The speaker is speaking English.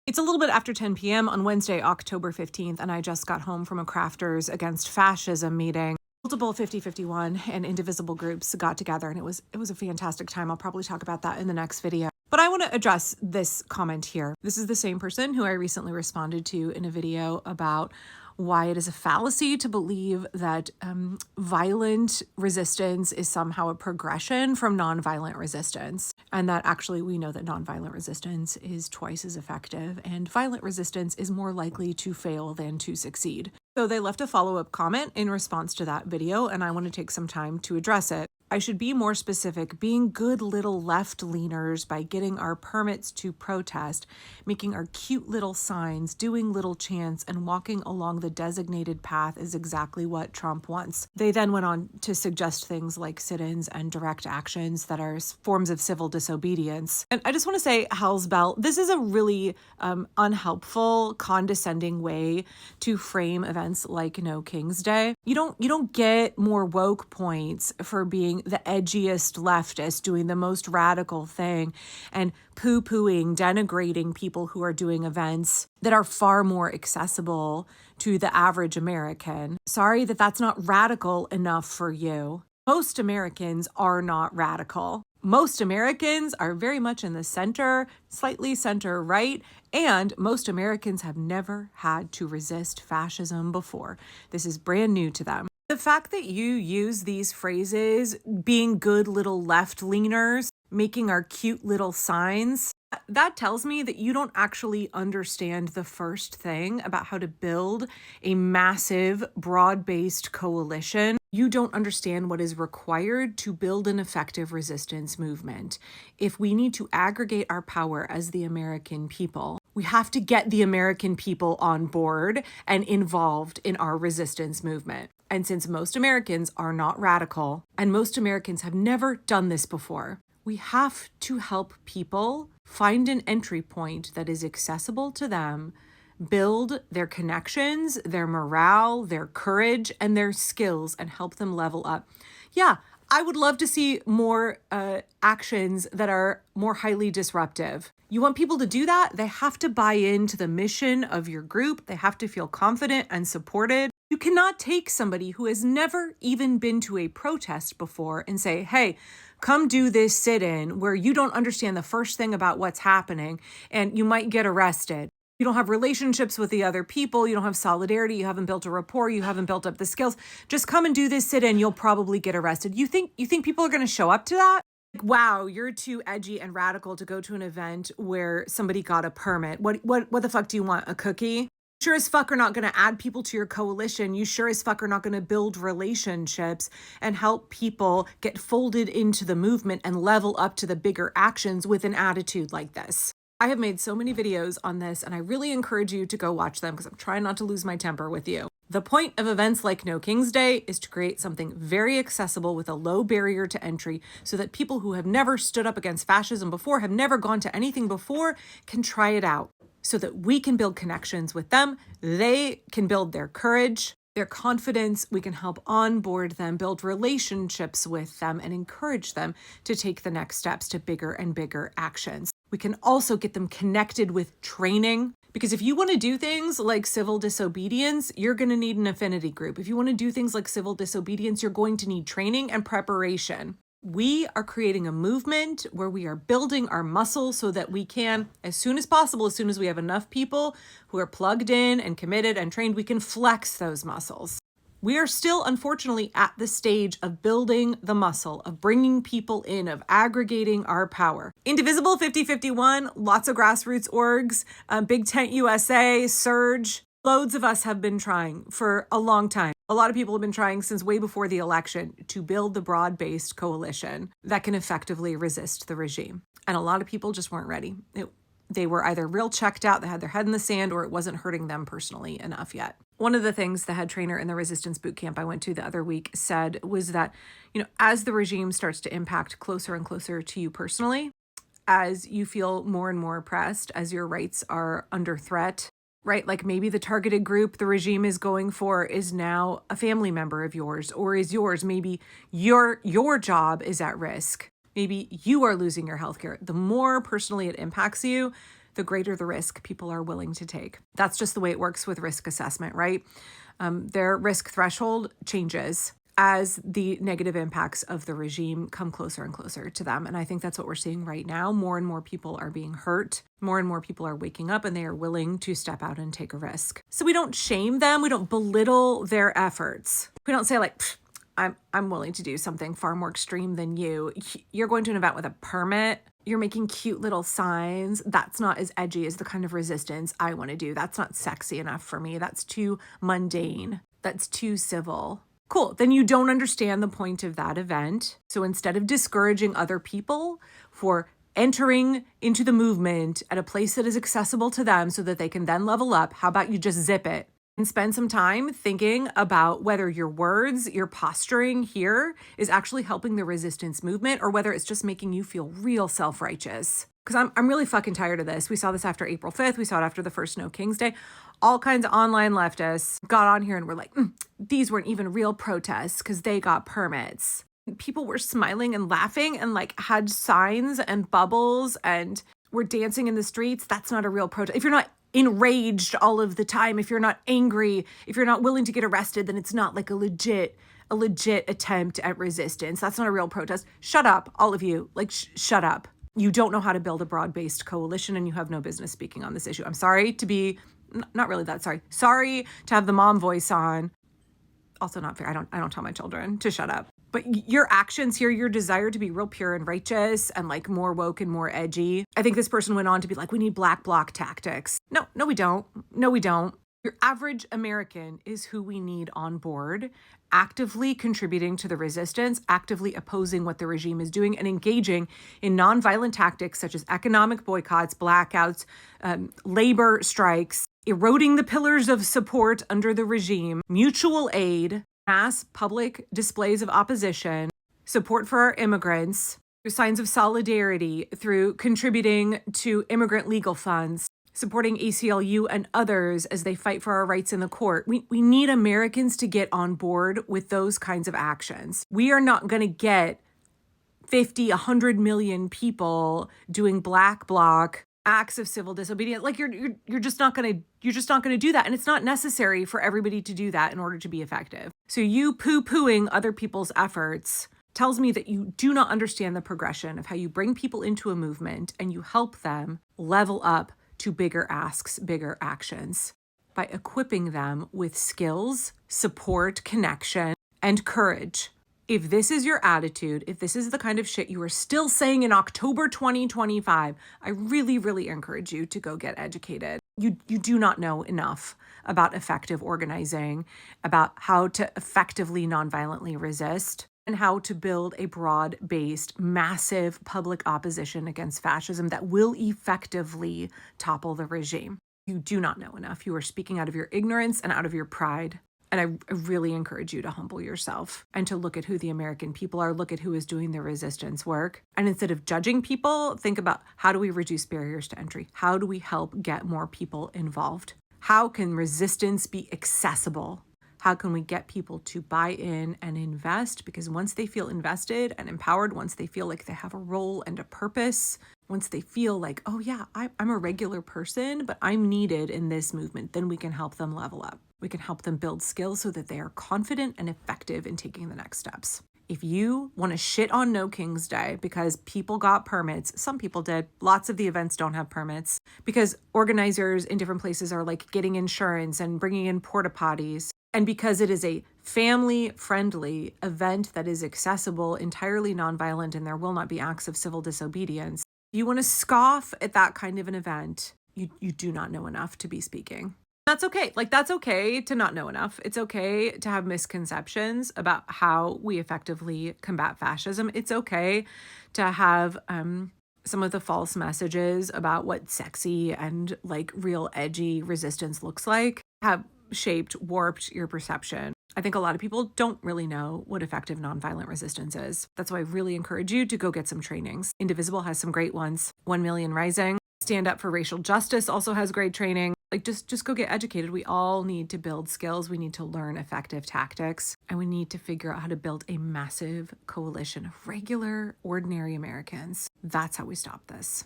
It's a little bit after 10 p.m. on Wednesday, October 15th, and I just got home from a Crafters Against Fascism meeting. Multiple 5051 and indivisible groups got together, and it was a fantastic time. I'll probably talk about that in the next video. But I want to address this comment here. This is the same person who I recently responded to in a video about why it is a fallacy to believe that violent resistance is somehow a progression from nonviolent resistance. And that actually we know that nonviolent resistance is twice as effective and violent resistance is more likely to fail than to succeed. So they left a follow-up comment in response to that video, and I want to take some time to address it. I should be more specific, being good little left-leaners by getting our permits to protest, making our cute little signs, doing little chants, and walking along the designated path is exactly what Trump wants. They then went on to suggest things like sit-ins and direct actions that are forms of civil disobedience. And I just want to say, hell's bell, this is a really unhelpful, condescending way to frame events like No King's Day. You don't get more woke points for being the edgiest leftist, doing the most radical thing and poo-pooing, denigrating people who are doing events that are far more accessible to the average American. Sorry that that's not radical enough for you. Most Americans are not radical. Most Americans are very much in the center, slightly center right, and most Americans have never had to resist fascism before. This is brand new to them. The fact that you use these phrases, being good little left-leaners, making our cute little signs, that tells me that you don't actually understand the first thing about how to build a massive, broad-based coalition. You don't understand what is required to build an effective resistance movement. If we need to aggregate our power as the American people, we have to get the American people on board and involved in our resistance movement. And since most Americans are not radical, and most Americans have never done this before, we have to help people find an entry point that is accessible to them, build their connections, their morale, their courage, and their skills, and help them level up. Yeah, I would love to see more actions that are more highly disruptive. You want people to do that? They have to buy into the mission of your group. They have to feel confident and supported. You cannot take somebody who has never even been to a protest before and say, hey, come do this sit-in where you don't understand the first thing about what's happening and you might get arrested. You don't have relationships with the other people. You don't have solidarity. You haven't built a rapport. You haven't built up the skills. Just come and do this sit-in. You'll probably get arrested. You think people are going to show up to that? Like, wow, you're too edgy and radical to go to an event where somebody got a permit. What the fuck do you want? A cookie? Sure as fuck are not going to add people to your coalition. You sure as fuck are not going to build relationships and help people get folded into the movement and level up to the bigger actions with an attitude like this. I have made so many videos on this, and I really encourage you to go watch them because I'm trying not to lose my temper with you. The point of events like No King's Day is to create something very accessible with a low barrier to entry so that people who have never stood up against fascism before, have never gone to anything before, can try it out so that we can build connections with them. They can build their courage, their confidence. We can help onboard them, build relationships with them, and encourage them to take the next steps to bigger and bigger actions. We can also get them connected with training, because if you want to do things like civil disobedience, you're going to need an affinity group. If you want to do things like civil disobedience, you're going to need training and preparation. We are creating a movement where we are building our muscle so that we can, as soon as possible, as soon as we have enough people who are plugged in and committed and trained, we can flex those muscles. We are still, unfortunately, at the stage of building the muscle, of bringing people in, of aggregating our power. Indivisible, 5051, lots of grassroots orgs, Big Tent USA, Surge. Loads of us have been trying for a long time. A lot of people have been trying since way before the election to build the broad-based coalition that can effectively resist the regime. And a lot of people just weren't ready. They were either real checked out, they had their head in the sand, or it wasn't hurting them personally enough yet. One of the things the head trainer in the resistance boot camp I went to the other week said was that, as the regime starts to impact closer and closer to you personally, as you feel more and more oppressed, as your rights are under threat, right? Like maybe the targeted group the regime is going for is now a family member of yours, or is yours. Maybe your job is at risk. Maybe you are losing your healthcare. The more personally it impacts you, the greater the risk people are willing to take. That's just the way it works with risk assessment, right? Their risk threshold changes as the negative impacts of the regime come closer and closer to them. And I think that's what we're seeing right now. More and more people are being hurt. More and more people are waking up and they are willing to step out and take a risk. So we don't shame them. We don't belittle their efforts. We don't say like, I'm willing to do something far more extreme than you. You're going to an event with a permit. You're making cute little signs. That's not as edgy as the kind of resistance I want to do. That's not sexy enough for me. That's too mundane. That's too civil. Cool. Then you don't understand the point of that event. So instead of discouraging other people for entering into the movement at a place that is accessible to them so that they can then level up, how about you just zip it and spend some time thinking about whether your words, your posturing here is actually helping the resistance movement or whether it's just making you feel real self-righteous. Because I'm really fucking tired of this. We saw this after April 5th. We saw it after the first No King's Day. All kinds of online leftists got on here and were like, these weren't even real protests because they got permits. People were smiling and laughing and like had signs and bubbles and were dancing in the streets. That's not a real protest. If you're not enraged all of the time, if you're not angry, if you're not willing to get arrested, then it's not like a legit attempt at resistance. That's not a real protest. Shut up, all of you. Like, shut up. You don't know how to build a broad-based coalition and you have no business speaking on this issue. I'm sorry to be, not really that sorry. Sorry to have the mom voice on. Also not fair. I don't tell my children to shut up. But your actions here, your desire to be real pure and righteous and like more woke and more edgy. I think this person went on to be like, we need black bloc tactics. No, we don't. No, we don't. Your average American is who we need on board, actively contributing to the resistance, actively opposing what the regime is doing, and engaging in nonviolent tactics such as economic boycotts, blackouts, labor strikes, eroding the pillars of support under the regime, mutual aid, mass public displays of opposition, support for our immigrants, through signs of solidarity, through contributing to immigrant legal funds, supporting ACLU and others as they fight for our rights in the court. We need Americans to get on board with those kinds of actions. We are not going to get 50, 100 million people doing black bloc acts of civil disobedience. Like you're just not going to do that. And it's not necessary for everybody to do that in order to be effective. So you poo-pooing other people's efforts tells me that you do not understand the progression of how you bring people into a movement and you help them level up to bigger asks, bigger actions by equipping them with skills, support, connection, and courage. If this is your attitude, if this is the kind of shit you are still saying in October 2025, I really, really encourage you to go get educated. You do not know enough about effective organizing, about how to effectively nonviolently resist, and how to build a broad-based, massive public opposition against fascism that will effectively topple the regime. You do not know enough. You are speaking out of your ignorance and out of your pride. And I really encourage you to humble yourself and to look at who the American people are, look at who is doing the resistance work. And instead of judging people, think about how do we reduce barriers to entry? How do we help get more people involved? How can resistance be accessible? How can we get people to buy in and invest? Because once they feel invested and empowered, once they feel like they have a role and a purpose, once they feel like, oh yeah, I'm a regular person, but I'm needed in this movement, then we can help them level up. We can help them build skills so that they are confident and effective in taking the next steps. If you want to shit on No King's Day because people got permits, some people did, lots of the events don't have permits, because organizers in different places are like getting insurance and bringing in porta potties, and because it is a family-friendly event that is accessible, entirely nonviolent, and there will not be acts of civil disobedience, you want to scoff at that kind of an event, you do not know enough to be speaking. That's okay. Like, that's okay to not know enough. It's okay to have misconceptions about how we effectively combat fascism. It's okay to have some of the false messages about what sexy and like real edgy resistance looks like have shaped, warped your perception. I think a lot of people don't really know what effective nonviolent resistance is. That's why I really encourage you to go get some trainings. Indivisible has some great ones. 1 Million Rising, Stand Up for Racial Justice also has great training. Like, just go get educated. We all need to build skills. We need to learn effective tactics, and we need to figure out how to build a massive coalition of regular, ordinary Americans. That's how we stop this.